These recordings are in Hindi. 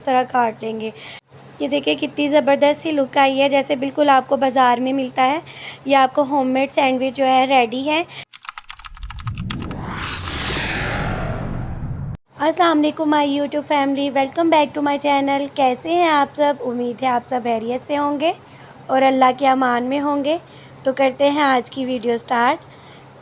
इस तरह काट लेंगे। ये देखिए कितनी ज़बरदस्त सी लुक आई है, जैसे बिल्कुल आपको बाज़ार में मिलता है। ये आपको होममेड सैंडविच जो है रेडी है। अस्सलाम वालेकुम my YouTube family, welcome back to my channel. कैसे हैं आप सब? उम्मीद है आप सब खैरियत से होंगे और अल्लाह के अमान में होंगे। तो करते हैं आज की वीडियो स्टार्ट।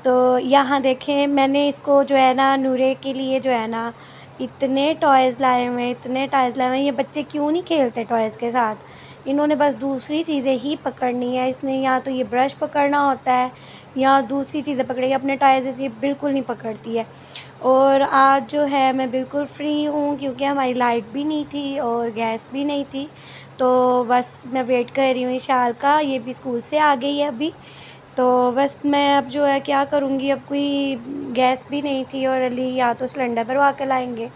तो यहाँ देखें, मैंने इसको जो है ना नूरे के लिए जो है ना इतने टॉयज़ लाए हुए हैं, इतने टॉयज़ लाए हुए हैं। ये बच्चे क्यों नहीं खेलते टॉयज़ के साथ, इन्होंने बस दूसरी चीज़ें ही पकड़नी है। इसने या तो ये ब्रश पकड़ना होता है या दूसरी चीज़ें पकड़ेगी, अपने टॉयज़ ये बिल्कुल नहीं पकड़ती है। और आज जो है मैं बिल्कुल फ्री हूँ क्योंकि हमारी लाइट भी नहीं थी और गैस भी नहीं थी। तो बस मैं वेट कर रही हूँ इशाल का, ये भी स्कूल से आ गई है अभी। तो बस मैं अब जो है क्या करूँगी, अब कोई गैस भी नहीं थी और अली या तो सिलेंडर भरवा के लाएंगे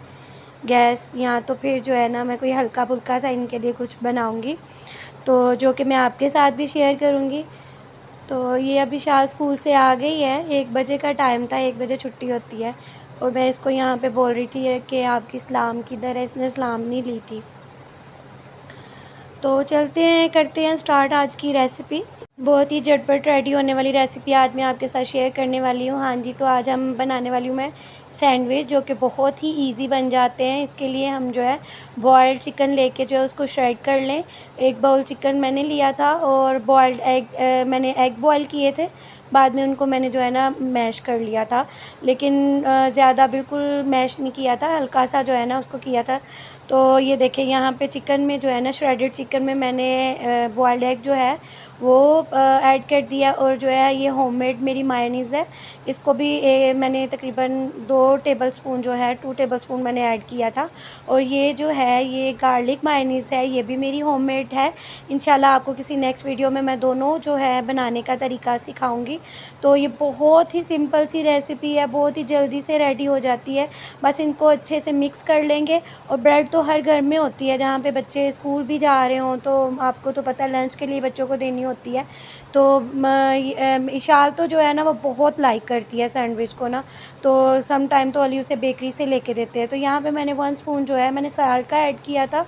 गैस, या तो फिर जो है ना मैं कोई हल्का फुल्का सा इनके लिए कुछ बनाऊँगी, तो जो कि मैं आपके साथ भी शेयर करूँगी। तो ये अभी शायद स्कूल से आ गई है, 1 बजे का टाइम था, 1 बजे छुट्टी होती है। और मैं इसको यहाँ पे बोल रही थी कि आपकी सलाम किधर है, इसने सलाम नहीं ली थी। तो चलते हैं, करते हैं स्टार्ट आज की रेसिपी। बहुत ही झटपट रेडी होने वाली रेसिपी आज मैं आपके साथ शेयर करने वाली हूँ। हाँ जी, तो आज हम बनाने वाली हूँ मैं सैंडविच, जो कि बहुत ही इजी बन जाते हैं। इसके लिए हम जो है बॉयल्ड चिकन लेके जो है उसको श्रेड कर लें। 1 बाउल चिकन मैंने लिया था और बॉयल्ड एग मैंने एग बॉयल किए थे, बाद में उनको मैंने जो है ना मैश कर लिया था, लेकिन ज़्यादा बिल्कुल मैश नहीं किया था, हल्का सा जो है ना उसको किया था। तो ये देखें यहाँ पे चिकन में जो है ना श्रेडेड चिकन में मैंने बॉयल्ड एग जो है वो ऐड कर दिया। और जो है ये होममेड मेरी मायोनीज़ है, इसको भी मैंने तकरीबन 2 टेबलस्पून जो है 2 टेबलस्पून मैंने ऐड किया था। और ये जो है ये गार्लिक मायोनीज़ है, ये भी मेरी होममेड है। इंशाल्लाह आपको किसी नेक्स्ट वीडियो में मैं दोनों जो है बनाने का तरीका सिखाऊंगी। तो ये बहुत ही सिंपल सी रेसिपी है, बहुत ही जल्दी से रेडी हो जाती है। बस इनको अच्छे से मिक्स कर लेंगे। और ब्रेड तो हर घर में होती है, जहाँ पे बच्चे स्कूल भी जा रहे हों तो आपको तो पता है लंच के लिए बच्चों को देनी होती है। तो इशाल तो जो है ना वो बहुत लाइक करती है सैंडविच को ना, तो सम टाइम तो अली उसे बेकरी से लेके देते हैं। तो यहाँ पे मैंने 1 स्पून जो है मैंने साल्ट का ऐड किया था,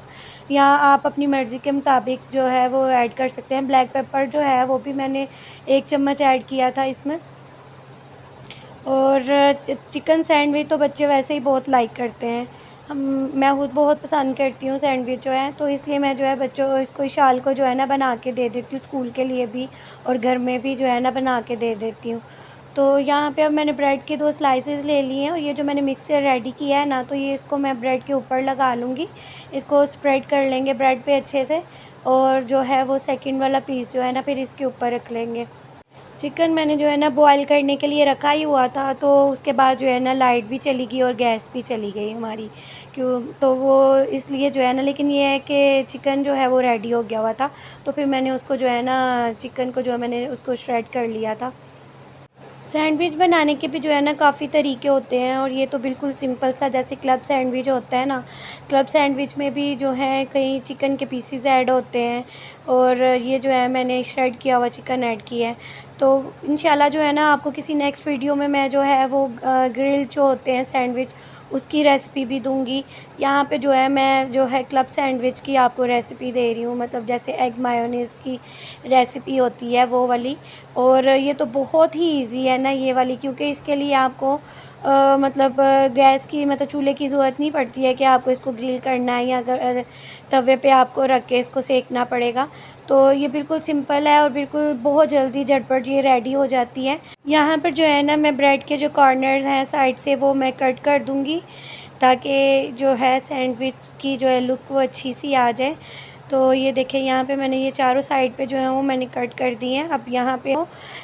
या आप अपनी मर्ज़ी के मुताबिक जो है वो ऐड कर सकते हैं। ब्लैक पेपर जो है वो भी मैंने 1 चम्मच ऐड किया था इसमें। और चिकन सैंडविच तो बच्चे वैसे ही बहुत लाइक करते हैं, मैं खुद बहुत पसंद करती हूँ सैंडविच जो है, तो इसलिए मैं जो है बच्चों इसको इशाल को जो है ना बना के दे देती हूँ स्कूल के लिए भी, और घर में भी जो है ना बना के दे देती हूँ। तो यहाँ पे अब मैंने ब्रेड के 2 स्लाइसेस ले लिए हैं और ये जो मैंने मिक्सचर रेडी किया है ना, तो ये इसको मैं ब्रेड के ऊपर लगा लूँगी। इसको स्प्रेड कर लेंगे ब्रेड पे अच्छे से, और जो है वो सेकंड वाला पीस जो है ना फिर इसके ऊपर रख लेंगे। चिकन मैंने जो है ना बॉईल करने के लिए रखा ही हुआ था, तो उसके बाद जो है ना लाइट भी चली गई और गैस भी चली गई हमारी, क्यों तो वो इसलिए जो है ना, लेकिन ये है कि चिकन जो है वो रेडी हो गया हुआ था। तो फिर मैंने उसको जो है ना चिकन को जो है मैंने उसको श्रेड कर लिया था। सैंडविच बनाने के भी जो है ना काफ़ी तरीके होते हैं, और ये तो बिल्कुल सिंपल सा जैसे क्लब सैंडविच होता है ना, क्लब सैंडविच में भी जो है कई चिकन के पीसीज ऐड होते हैं, और ये जो है मैंने श्रेड किया हुआ चिकन ऐड किया है। तो इंशाल्लाह जो है ना आपको किसी नेक्स्ट वीडियो में मैं जो है वो ग्रिल जो होते हैं सैंडविच उसकी रेसिपी भी दूंगी। यहाँ पे जो है मैं जो है क्लब सैंडविच की आपको रेसिपी दे रही हूँ, मतलब जैसे एग मायोनीज़ की रेसिपी होती है वो वाली। और ये तो बहुत ही इजी है ना ये वाली, क्योंकि इसके लिए आपको मतलब गैस की मतलब चूल्हे की ज़रूरत नहीं पड़ती है कि आपको इसको ग्रिल करना है, या अगर तवे पे आपको रख के इसको सेकना पड़ेगा। तो ये बिल्कुल सिंपल है और बिल्कुल बहुत जल्दी झटपट ये रेडी हो जाती है। यहाँ पर जो है ना मैं ब्रेड के जो कॉर्नर्स हैं साइड से वो मैं कट कर दूँगी, ताकि जो है सैंडविच की जो है लुक वो अच्छी सी आ जाए। तो ये देखें यहाँ पे मैंने ये चारों साइड पे जो है वो मैंने कट कर दिए हैं। अब यहाँ पे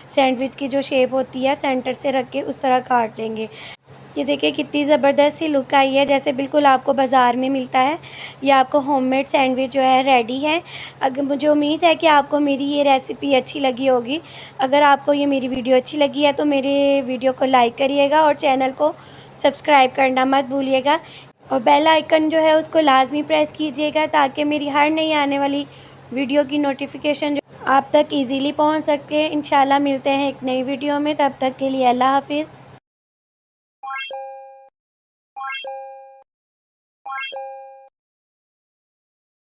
सैंडविच की जो शेप होती है सेंटर से रख के उस तरह काट लेंगे। ये देखिए कितनी ज़बरदस्त सी लुक आई है, जैसे बिल्कुल आपको बाज़ार में मिलता है। ये आपको होममेड सैंडविच जो है रेडी है। अगर मुझे उम्मीद है कि आपको मेरी ये रेसिपी अच्छी लगी होगी। अगर आपको ये मेरी वीडियो अच्छी लगी है तो मेरे वीडियो को लाइक करिएगा और चैनल को सब्सक्राइब करना मत भूलिएगा, और बेल आइकन जो है उसको लाजमी प्रेस कीजिएगा, ताकि मेरी हर नई आने वाली वीडियो की नोटिफिकेशन आप तक ईज़िली पहुँच सके। इंशाल्लाह मिलते हैं एक नई वीडियो में, तब तक के लिए अल्लाह हाफ़िज़।